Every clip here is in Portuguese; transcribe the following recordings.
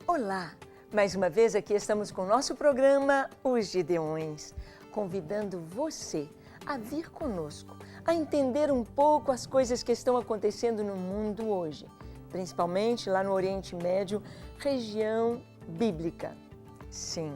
Olá! Mais uma vez aqui estamos com o nosso programa Os Gideões, convidando você a vir conosco, a entender um pouco as coisas que estão acontecendo no mundo hoje, principalmente lá no Oriente Médio, região bíblica. Sim,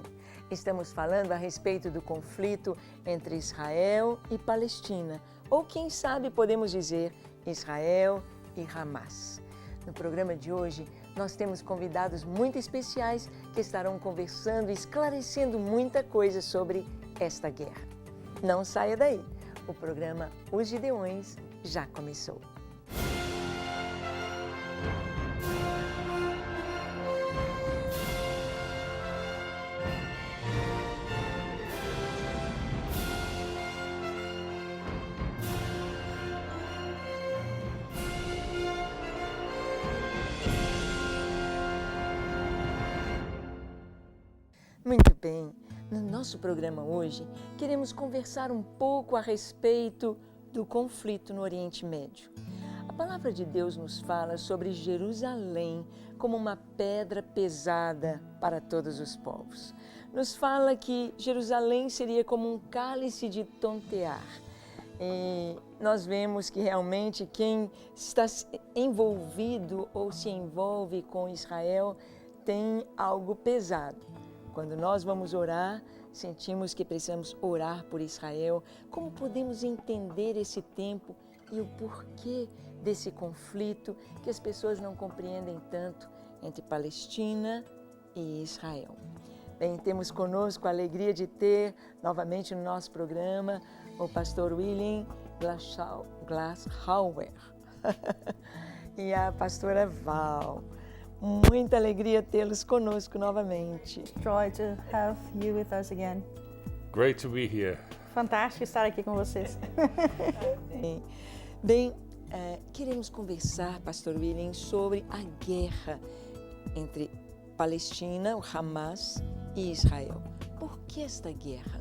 estamos falando a respeito do conflito entre Israel e Palestina, ou quem sabe podemos dizer Israel e Hamas. No programa de hoje, nós temos convidados muito especiais que estarão conversando e esclarecendo muita coisa sobre esta guerra. Não saia daí, o programa Os Gideões já começou. Muito bem, no nosso programa hoje queremos conversar um pouco a respeito do conflito no Oriente Médio. A palavra de Deus nos fala sobre Jerusalém como uma pedra pesada para todos os povos. Nos fala que Jerusalém seria como um cálice de tontear. E nós vemos que realmente quem está envolvido ou se envolve com Israel tem algo pesado. Quando nós vamos orar, sentimos que precisamos orar por Israel. Como podemos entender esse tempo e o porquê desse conflito que as pessoas não compreendem tanto entre Palestina e Israel? Bem, temos conosco a alegria de ter novamente no nosso programa o pastor William Glashauer e a pastora Val. Muita alegria tê-los conosco novamente. Joy to have you with us again. Great to be here. Fantástico estar aqui com vocês. Bem, queremos conversar, pastor William, sobre a guerra entre Palestina, o Hamas, e Israel. Por que esta guerra?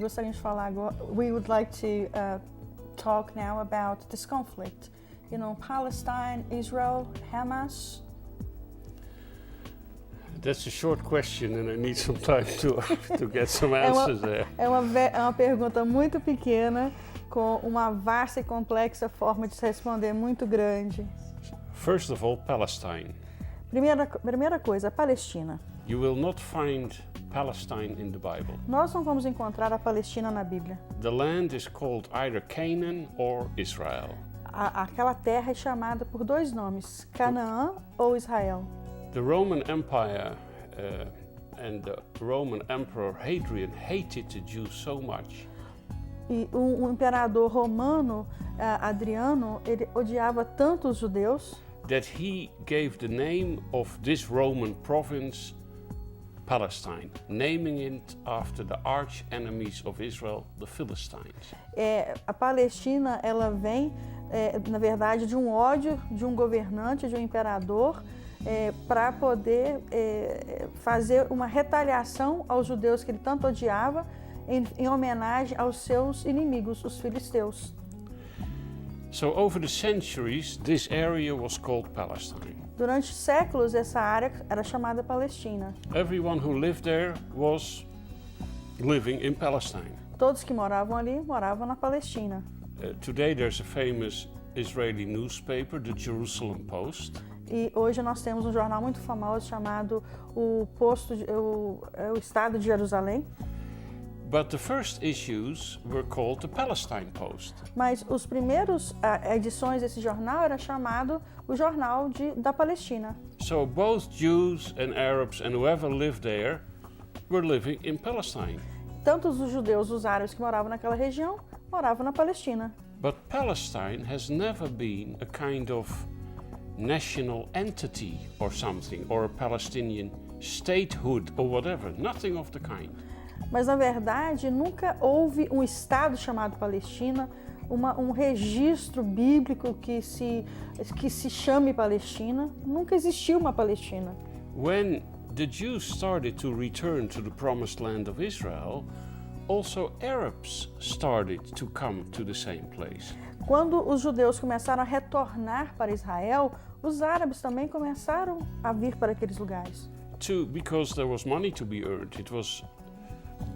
Gostaríamos de falar agora. We would like to talk now about this conflict. You know, Palestine, Israel, Hamas. That's a short question and I need some time to get some answers there. É uma pergunta muito pequena com uma vasta e complexa forma de se responder muito grande. First of all, Palestine. Primeira coisa, Palestina. You will not find Palestine in the Bible. Nós não vamos encontrar a Palestina na Bíblia. The land is called either Canaan or Israel. Aquela terra é chamada por dois nomes, Canaã ou Israel. The Roman Empire and the Roman Emperor Hadrian hated the Jews so much. E o imperador romano, Adriano, ele odiava tanto os judeus That he gave the name of this Roman province Palestine, naming it after the arch enemies of Israel, the Philistines. A Palestina, ela vem, na verdade, de um ódio de um governante, de um imperador, para poder fazer uma retaliação aos judeus que ele tanto odiava, em homenagem aos seus inimigos, os filisteus. So over the centuries, this area was called Palestine. Durante séculos, essa área era chamada Palestina. Everyone who lived there was living in Palestine. Todos que moravam ali, moravam na Palestina. Today there's a famous Israeli newspaper, the Jerusalem Post. E hoje nós temos um jornal muito famoso chamado o Estado de Jerusalém. But the first issues were called the Palestine Post. Mas os primeiros edições desse jornal era chamado o Jornal da Palestina. So both Jews and Arabs and whoever lived there were living in Palestine. Tanto os judeus, os árabes que moravam naquela região, moravam na Palestina. But Palestine has never been a kind of national entity or something, or a Palestinian statehood or whatever, nothing of the kind. Mas, na verdade, nunca houve um estado chamado Palestina, um registro bíblico que se chame Palestina. Nunca existiu uma Palestina. When the Jews started to return to the promised land of Israel, also Arabs started to come to the same place. quando os judeus começaram a retornar para Israel, os árabes também começaram a vir para aqueles lugares. Because there was money to be earned. It was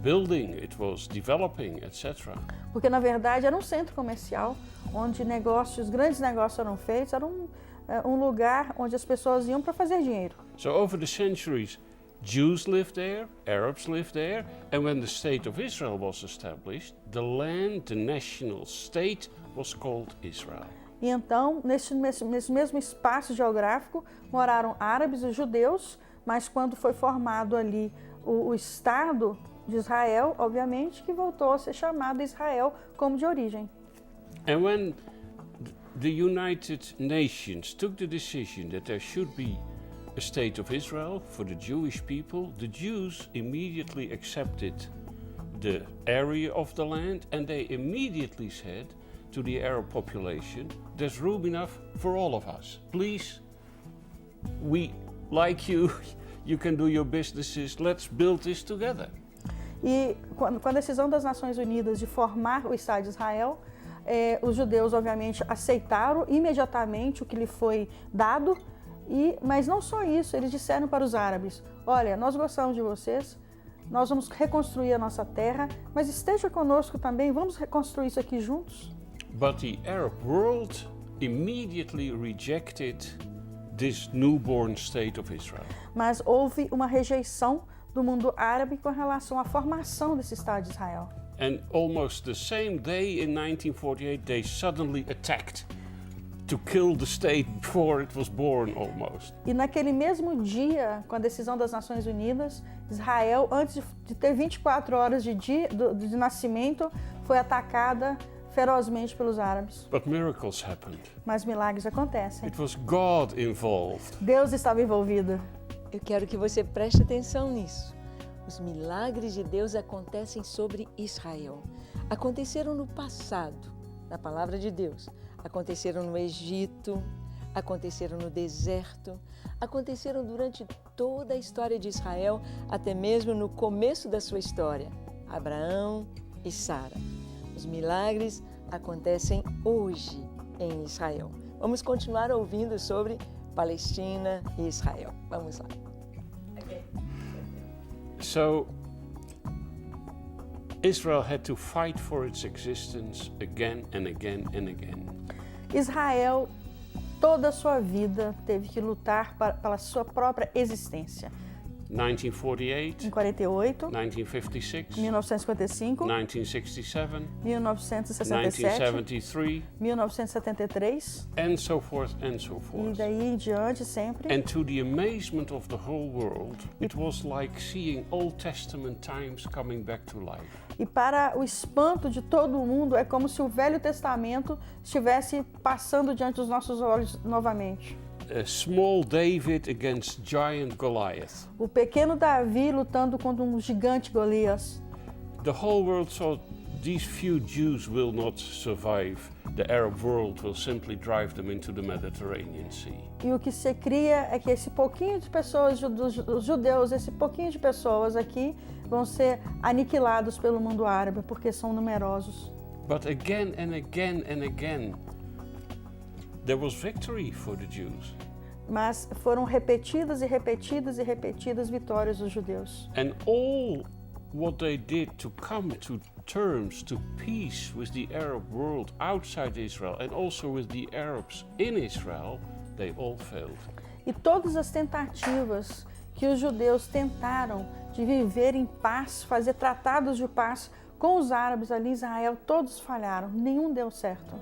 building, it was developing, etc. Porque, na verdade, era um centro comercial onde grandes negócios eram feitos, era um lugar onde as pessoas iam para fazer dinheiro. So over the centuries, Jews lived there, Arabs lived there, and when the state of Israel was established, the land, the national state, was called Israel. E então, nesse mesmo espaço geográfico, moraram árabes e judeus, mas quando foi formado ali o Estado de Israel, obviamente que voltou a ser chamado Israel como de origem. And when the United Nations took the decision that there should be a state of Israel for the Jewish people, the Jews immediately accepted the area of the land, and they immediately said to the Arab population, there's room enough for all of us. Please, we like you, you can do your businesses, let's build this together. E com a decisão das Nações Unidas de formar o Estado de Israel, os judeus, obviamente, aceitaram imediatamente o que lhe foi dado, mas não só isso, eles disseram para os árabes, olha, nós gostamos de vocês, nós vamos reconstruir a nossa terra, mas esteja conosco também, vamos reconstruir isso aqui juntos. But the Arab world immediately rejected this newborn state of Israel. Mas houve uma rejeição do mundo árabe com relação à formação desse Estado de Israel. And almost the same day in 1948 they suddenly attacked to kill the state before it was born almost. E naquele mesmo dia, com a decisão das Nações Unidas, Israel, antes de ter 24 horas de nascimento, foi atacada ferozmente pelos árabes. But miracles happened. Mas milagres acontecem. It was God involved. Deus estava envolvido. Eu quero que você preste atenção nisso. Os milagres de Deus acontecem sobre Israel. Aconteceram no passado, na palavra de Deus. Aconteceram no Egito, aconteceram no deserto, aconteceram durante toda a história de Israel, até mesmo no começo da sua história. Abraão e Sara. Os milagres acontecem hoje em Israel. Vamos continuar ouvindo sobre Palestina e Israel. Vamos lá. So Israel had to fight for its existence again and again and again. Israel, toda a sua vida, teve que lutar pela sua própria existência. 1948, Em 48, 1956, 1955, 1967, 1967, 1973, 1973 and so forth and so e forth. daí em diante sempre. And to the amazement of the whole world, it was like seeing Old Testament times coming back to life. E para o espanto de todo mundo, é como se o Velho Testamento estivesse passando diante dos nossos olhos novamente. Small David against giant Goliath. O pequeno Davi lutando contra um gigante Golias. The whole world saw these few Jews will not survive. The Arab world will simply drive them into the Mediterranean Sea. E o que se cria é que esse pouquinho de pessoas, os judeus, esse pouquinho de pessoas aqui vão ser aniquilados pelo mundo árabe, porque são numerosos. But again and again and again, there was victory for the Jews. Mas foram repetidas e repetidas e repetidas vitórias dos judeus. And all what they did to come to terms, to peace with the Arab world outside Israel and also with the Arabs in Israel, they all failed. E todas as tentativas que os judeus tentaram de viver em paz, fazer tratados de paz com os árabes ali em Israel, todos falharam, nenhum deu certo.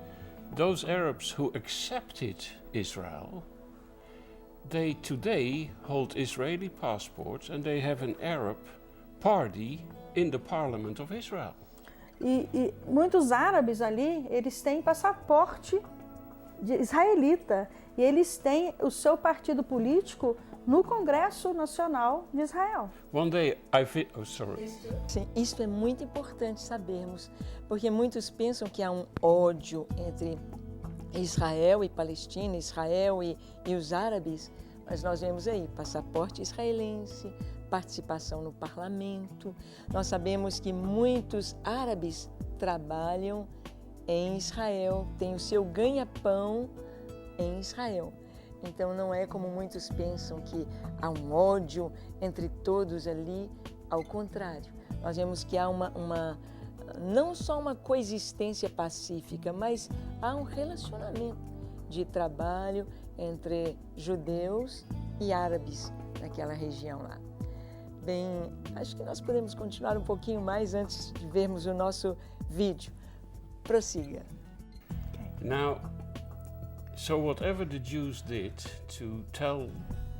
Those Arabs who accepted Israel, they today hold Israeli passports and they have an Arab party in the parliament of Israel. E muitos árabes ali, eles têm passaporte israelita e eles têm o seu partido político no Congresso Nacional de Israel. One day sorry. Sim, isso é muito importante sabermos, porque muitos pensam que há um ódio entre Israel e Palestina, Israel e os árabes, mas nós vemos aí passaporte israelense, participação no parlamento. Nós sabemos que muitos árabes trabalham em Israel, tem o seu ganha-pão em Israel. Então não é como muitos pensam que há um ódio entre todos ali, ao contrário. Nós vemos que há não só uma coexistência pacífica, mas há um relacionamento de trabalho entre judeus e árabes naquela região lá. Bem, acho que nós podemos continuar um pouquinho mais antes de vermos o nosso vídeo. Prossiga. Now, so whatever the Jews did to tell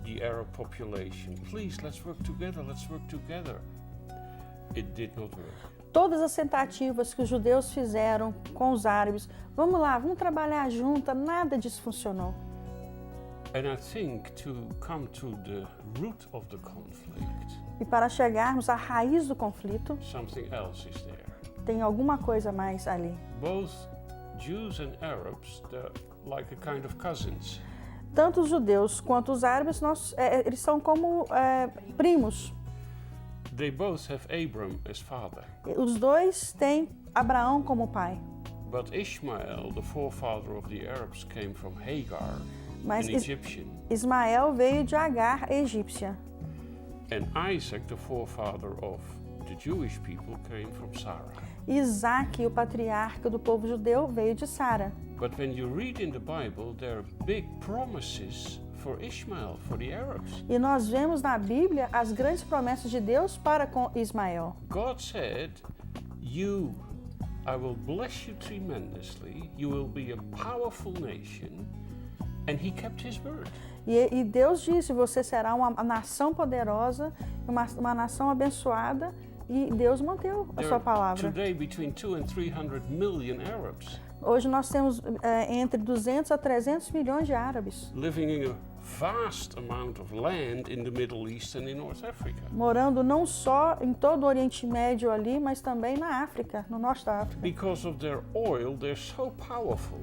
the Arab population, please, let's work together, it did not work. Todas as tentativas que os judeus fizeram com os árabes, vamos lá, vamos trabalhar junto, nada disso funcionou. And I think to come to the root of the conflict, E para chegarmos à raiz do conflito, something else is there. tem alguma coisa mais ali. Both Jews and Arabs, they're like a kind of cousins. Tanto os judeus quanto os árabes, eles são como primos. They both have Abram as father. Os dois têm Abraão como pai. But Ishmael, the forefather of the Arabs, came from Hagar, Mas an Egyptian. Ismael veio de Agar, egípcia. And Isaac, the forefather of the Jewish people, came from Sarah. Isaac, o patriarca do povo judeu, veio de Sara. But when you read in the Bible, there are big promises for Ishmael, for the Arabs. E nós vemos na Bíblia as grandes promessas de Deus para com Ismael. God said, I will bless you tremendously, you will be a powerful nation, and he kept his word. E Deus disse, você será uma nação poderosa, uma nação abençoada, e Deus manteve a sua palavra. Today between 200 and 300 million Arabs Hoje nós temos entre 200 a 300 milhões de árabes living in a vast amount of land in the Middle East and in North Africa. morando não só em todo o Oriente Médio ali, mas também na África, no norte da África. Because of their oil, they're so powerful.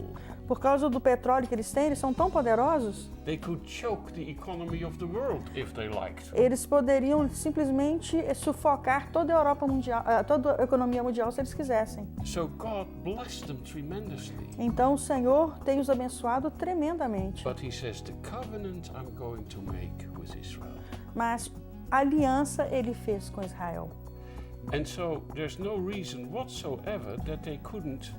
Por causa do petróleo que eles têm, eles são tão poderosos, They could choke the economy of the world if they liked. eles poderiam simplesmente sufocar toda a Europa mundial, toda a economia mundial se eles quisessem. So God blessed them tremendously. Então o Senhor tem os abençoado tremendamente. But he says, the covenant I'm going to make with Israel. Mas a aliança ele fez com Israel. And so there's no reason whatsoever that they couldn't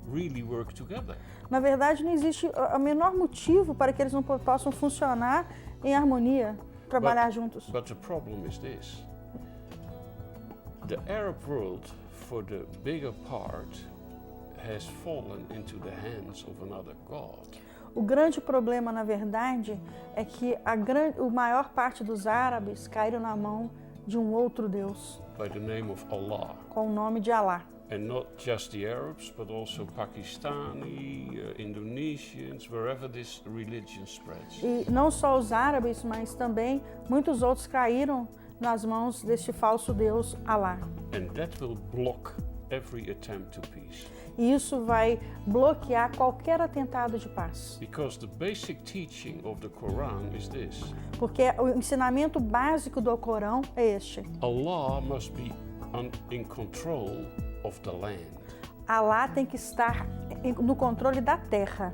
really work together. Na verdade, não existe o menor motivo para que eles não possam funcionar em harmonia, trabalhar juntos. But the problem is this. The Arab world, for the bigger part, has fallen into the hands of another god. O grande problema, na verdade, é que a maior parte dos árabes caíram na mão de um outro Deus, By the name of Allah. com o nome de Alá. And not just the Arabs, but also Pakistani, Indonesians, wherever this religion spreads. E não só os árabes, mas também muitos outros caíram nas mãos deste falso Deus, Alá. And that will block every attempt to peace. E isso vai bloquear qualquer atentado de paz. Because the basic teaching of the Quran is this. Porque o ensinamento básico do Corão é este. Allah must be in control of the land. Alá tem que estar no controle da terra.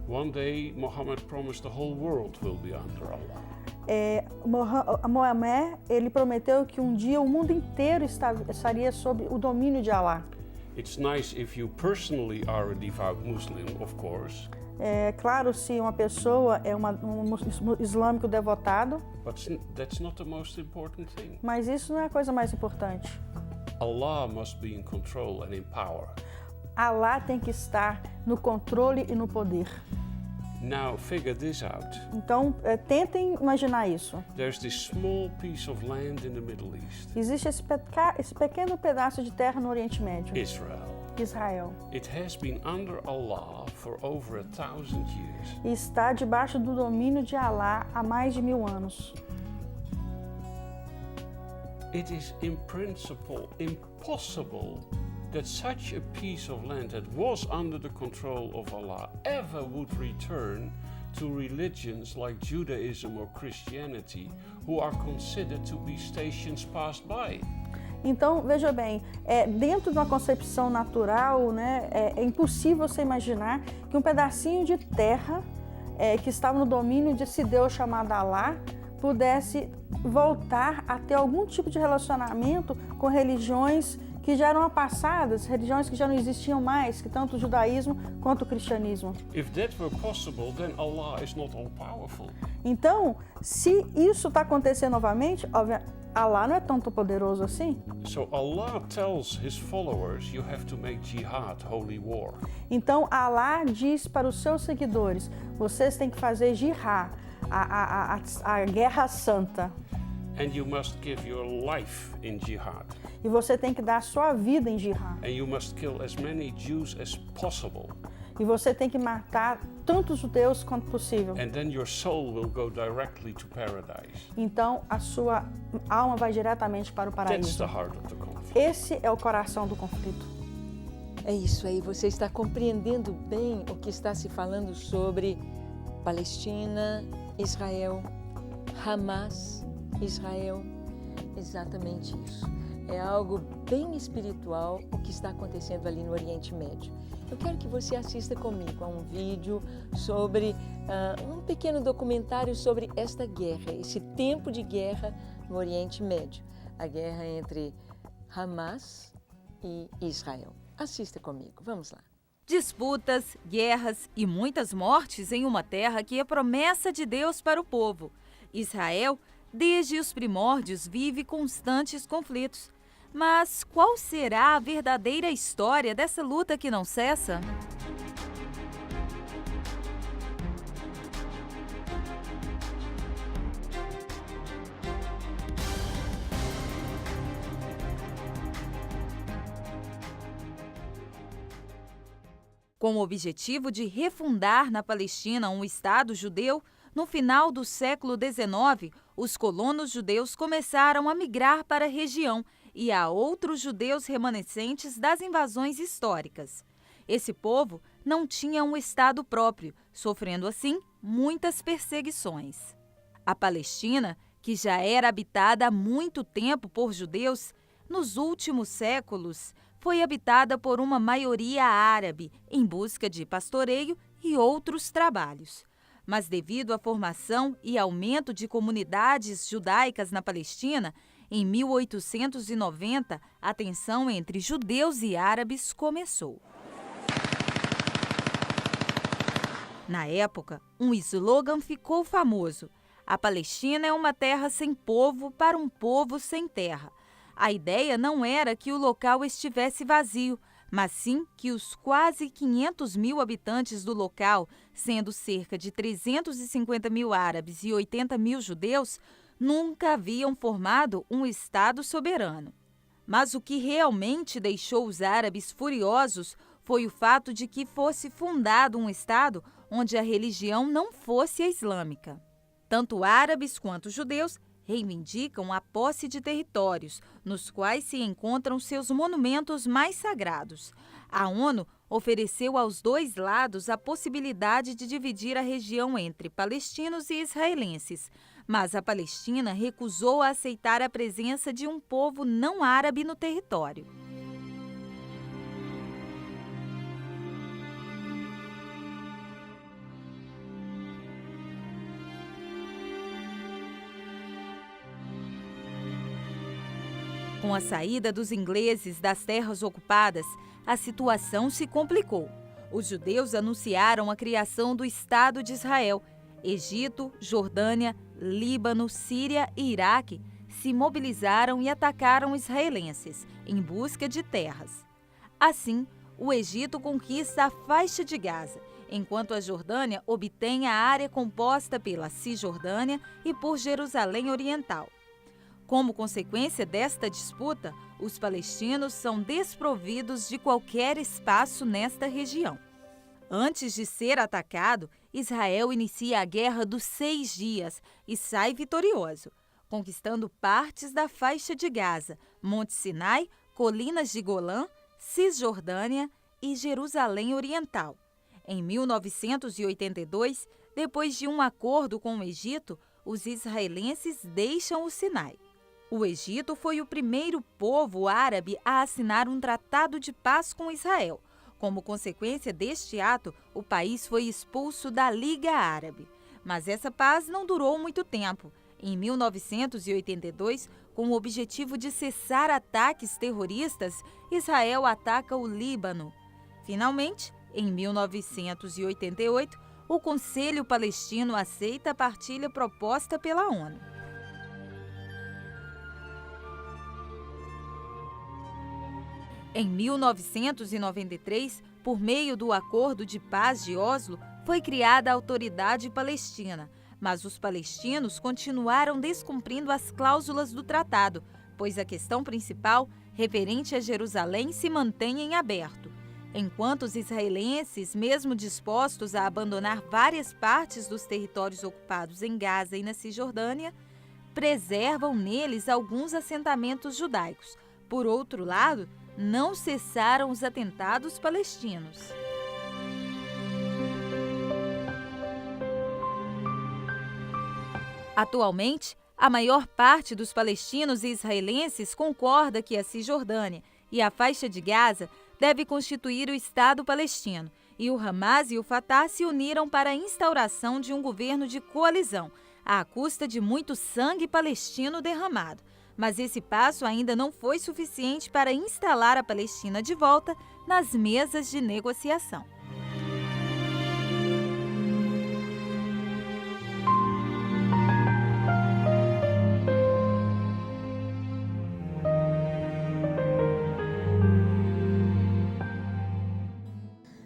One day, Muhammad promised the whole world will be under Allah. Mohammed, ele prometeu que um dia o mundo inteiro estaria sob o domínio de Alá. It's nice if you personally are a devout Muslim, of course, É claro, se uma pessoa é um islâmico devotado, but that's not the most important thing. mas isso não é a coisa mais importante. Allah must be in control and in power. Alá tem que estar no controle e no poder. Now, figure this out. Então, tentem imaginar isso. There's this small piece of land in the Middle East, Existe esse pequeno pedaço de terra no Oriente Médio, Israel. Israel, It has been under Allah for over 1,000 years. e está debaixo do domínio de Alá há mais de 1000 anos. It is in principle impossible that such a piece of land that was under the control of Allah ever would return to religions like Judaism or Christianity, who are considered to be stations passed by. Então, veja bem, dentro de uma concepção natural, né, é impossível você imaginar que um pedacinho de terra que estava no domínio desse Deus chamado Alá pudesse voltar a ter algum tipo de relacionamento com religiões que já eram passadas, religiões que já não existiam mais, que tanto o judaísmo quanto o cristianismo. If that were possible, then Allah is not all powerful. Então, se isso está acontecendo novamente, Allah não é tanto poderoso assim. So Allah tells his followers, you have to make jihad, holy war. Então, Allah diz para os seus seguidores, vocês têm que fazer jihad, a guerra santa. And you must give your life in jihad. E você tem que dar a sua vida em jihad. And you must kill as many Jews as possible. E você tem que matar tantos judeus quanto possível. And then your soul will go directly to paradise. Então, a sua alma vai diretamente para o That's paraíso. the heart of the conflict. Esse é o coração do conflito. É isso aí, você está compreendendo bem o que está se falando sobre Palestina, Israel, Hamas, Israel. Exatamente isso. É algo bem espiritual o que está acontecendo ali no Oriente Médio. Eu quero que você assista comigo a um vídeo sobre um pequeno documentário sobre esta guerra, esse tempo de guerra no Oriente Médio, a guerra entre Hamas e Israel. Assista comigo, vamos lá. Disputas, guerras e muitas mortes em uma terra que é promessa de Deus para o povo. Israel, desde os primórdios, vive constantes conflitos. Mas qual será a verdadeira história dessa luta que não cessa? Com o objetivo de refundar na Palestina um Estado judeu, no final do século XIX, os colonos judeus começaram a migrar para a região e a outros judeus remanescentes das invasões históricas. Esse povo não tinha um Estado próprio, sofrendo assim muitas perseguições. A Palestina, que já era habitada há muito tempo por judeus, nos últimos séculos foi habitada por uma maioria árabe em busca de pastoreio e outros trabalhos. Mas devido à formação e aumento de comunidades judaicas na Palestina, em 1890, a tensão entre judeus e árabes começou. Na época, um slogan ficou famoso: a Palestina é uma terra sem povo para um povo sem terra. A ideia não era que o local estivesse vazio, mas sim que os quase 500 mil habitantes do local, sendo cerca de 350 mil árabes e 80 mil judeus, nunca haviam formado um Estado soberano. Mas o que realmente deixou os árabes furiosos foi o fato de que fosse fundado um Estado onde a religião não fosse a islâmica. Tanto árabes quanto judeus reivindicam a posse de territórios, nos quais se encontram seus monumentos mais sagrados. A ONU ofereceu aos dois lados a possibilidade de dividir a região entre palestinos e israelenses, mas a Palestina recusou a aceitar a presença de um povo não árabe no território. Com a saída dos ingleses das terras ocupadas, a situação se complicou. Os judeus anunciaram a criação do Estado de Israel. Egito, Jordânia, Líbano, Síria e Iraque se mobilizaram e atacaram israelenses em busca de terras. Assim, o Egito conquista a faixa de Gaza, enquanto a Jordânia obtém a área composta pela Cisjordânia e por Jerusalém Oriental. Como consequência desta disputa, os palestinos são desprovidos de qualquer espaço nesta região. Antes de ser atacado, Israel inicia a Guerra dos 6 Dias e sai vitorioso, conquistando partes da faixa de Gaza, Monte Sinai, Colinas de Golã, Cisjordânia e Jerusalém Oriental. Em 1982, depois de um acordo com o Egito, os israelenses deixam o Sinai. O Egito foi o primeiro povo árabe a assinar um tratado de paz com Israel. Como consequência deste ato, o país foi expulso da Liga Árabe. Mas essa paz não durou muito tempo. Em 1982, com o objetivo de cessar ataques terroristas, Israel ataca o Líbano. Finalmente, em 1988, o Conselho Palestino aceita a partilha proposta pela ONU. Em 1993, por meio do Acordo de Paz de Oslo, foi criada a Autoridade Palestina, mas os palestinos continuaram descumprindo as cláusulas do tratado, pois a questão principal, referente a Jerusalém, se mantém em aberto. Enquanto os israelenses, mesmo dispostos a abandonar várias partes dos territórios ocupados em Gaza e na Cisjordânia, preservam neles alguns assentamentos judaicos. Por outro lado, não cessaram os atentados palestinos. Atualmente, a maior parte dos palestinos e israelenses concorda que a Cisjordânia e a faixa de Gaza deve constituir o Estado palestino, e o Hamas e o Fatah se uniram para a instauração de um governo de coalizão, à custa de muito sangue palestino derramado. Mas esse passo ainda não foi suficiente para instalar a Palestina de volta nas mesas de negociação.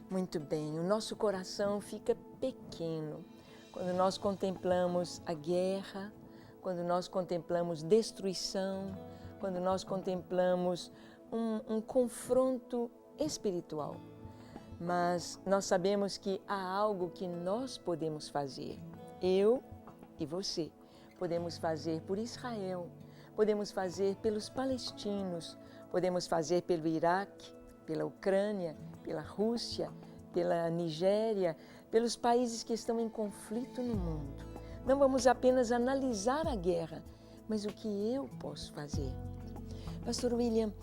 Muito bem, o nosso coração fica pequeno quando nós contemplamos a guerra, quando nós contemplamos destruição, quando nós contemplamos um confronto espiritual. Mas nós sabemos que há algo que nós podemos fazer. Eu e você podemos fazer por Israel, podemos fazer pelos palestinos, podemos fazer pelo Iraque, pela Ucrânia, pela Rússia, pela Nigéria, pelos países que estão em conflito no mundo. Não vamos apenas analisar a guerra, mas o que eu posso fazer. Pastor William,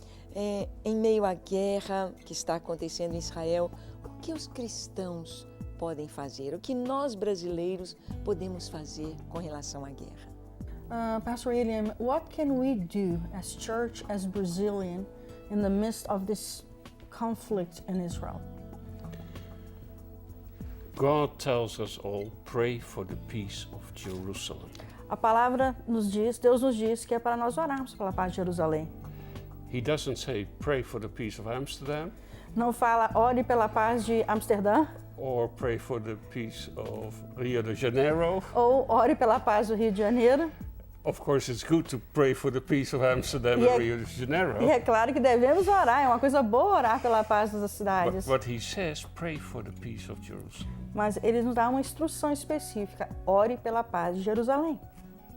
em meio à guerra que está acontecendo em Israel, o que os cristãos podem fazer? O que nós brasileiros podemos fazer com relação à guerra? Pastor William, what can we do as church, as Brazilian, in the midst of this conflict in Israel? God tells us all, pray for the peace of Jerusalem. A palavra nos diz, Deus nos diz que é para nós orarmos pela paz de Jerusalém. He doesn't say, pray for the peace of Amsterdam, Não fala, ore pela paz de Amsterdã, or pray for the peace of Rio de Janeiro. ou ore pela paz do Rio de Janeiro. Of course, it's good to pray for the peace of Amsterdam E and Rio de Janeiro. E é claro que devemos orar, é uma coisa boa orar pela paz das cidades. But he says, pray for the peace of Jerusalem. Mas ele nos dá uma instrução específica, ore pela paz de Jerusalém.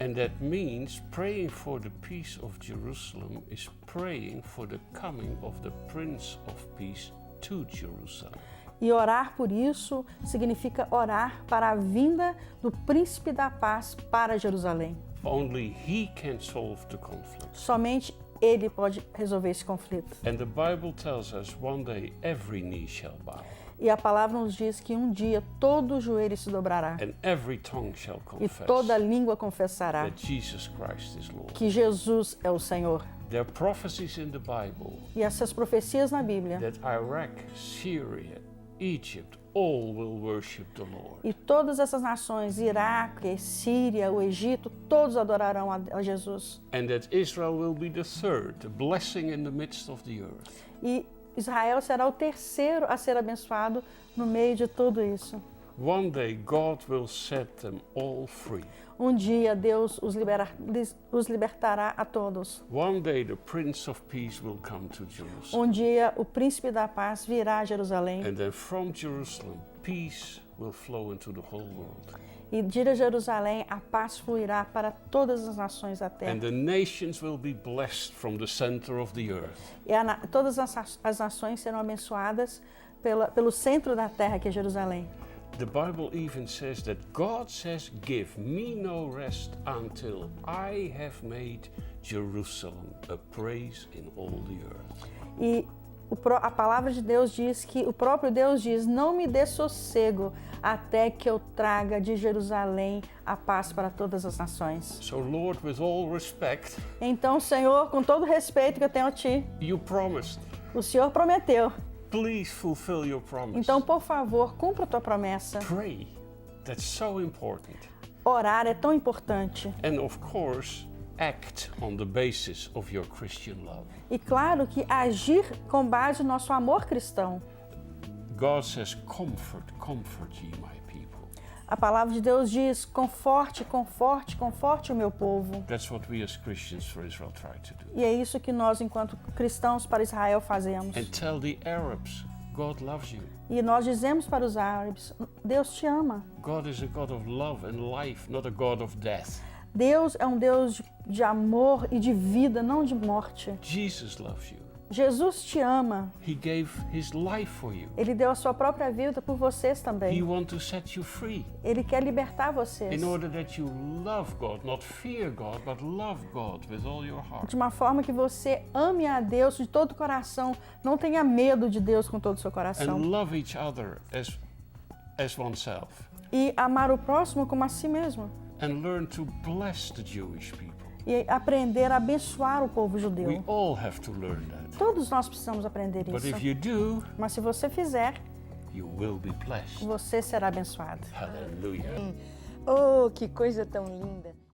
And that means praying for the peace of Jerusalem is praying for the coming of the Prince of Peace to Jerusalem. E orar por isso significa orar para a vinda do Príncipe da Paz para Jerusalém. Only he can solve the conflict. Somente ele pode resolver esse conflito. And the Bible tells us one day every knee shall bow E a palavra nos diz que um dia todo joelho se dobrará and every tongue shall e confess toda língua confessará that Jesus Christ is Lord. que Jesus é o Senhor. There are prophecies in the Bible E essas profecias na Bíblia, that Iraq, Syria, Egypt, all will worship the Lord. e todas essas nações, Iraque, Síria, o Egito, todos adorarão a Jesus. And that Israel will be the third, the blessing in the midst of the earth. E Israel será o terceiro a ser abençoado no meio de tudo isso. One day God will set them all free. Um dia Deus os libertará a todos. One day the Prince of Peace will come to Jerusalem. Um dia o Príncipe da Paz virá a Jerusalém. And then from Jerusalem, peace will flow into the whole world. E de Jerusalém a paz fluirá para todas as nações da terra. And the nations will be blessed from the center of the earth. E todas as nações serão abençoadas pelo centro da terra, que é Jerusalém. The Bible even says that God says, "Give me no rest until I have made Jerusalem a praise in all the earth." E a palavra de Deus diz que o próprio Deus diz: não me dê sossego até que eu traga de Jerusalém a paz para todas as nações. So, Lord, with all respect, Então, Senhor, com todo o respeito que eu tenho a Ti, you promised. o Senhor prometeu. Please fulfill your promise. Então, por favor, cumpra a Tua promessa. Pray. That's so important. Orar é tão importante. And of course, act on the basis of your Christian love. E claro que agir com base no nosso amor cristão. God says, comfort ye my people. A palavra de Deus diz: conforte, conforte, conforte o meu povo. That's what we as Christians for Israel try to do. E é isso que nós, enquanto cristãos para Israel, fazemos. And tell the Arabs, God loves you. E nós dizemos para os árabes: Deus te ama. God is a God of love and life, not a God of death. Deus é um Deus de amor e de vida, não de morte. Jesus loves you. Jesus te ama. He gave his life for you. Ele deu a sua própria vida por vocês He também. wants to set you free Ele quer libertar vocês. in order that you love God, not fear God, but love God with all your heart. De uma forma que você ame a Deus de todo o coração. Não tenha medo de Deus com todo o seu And coração. love each other as oneself. E amar o próximo como a si mesmo. And learn to bless the Jewish people. E aprender a abençoar o povo We judeu. all have to learn that. Todos nós precisamos aprender But isso. if you do, Mas se você fizer, you will be blessed. você será abençoado. Hallelujah. Oh, que coisa tão linda!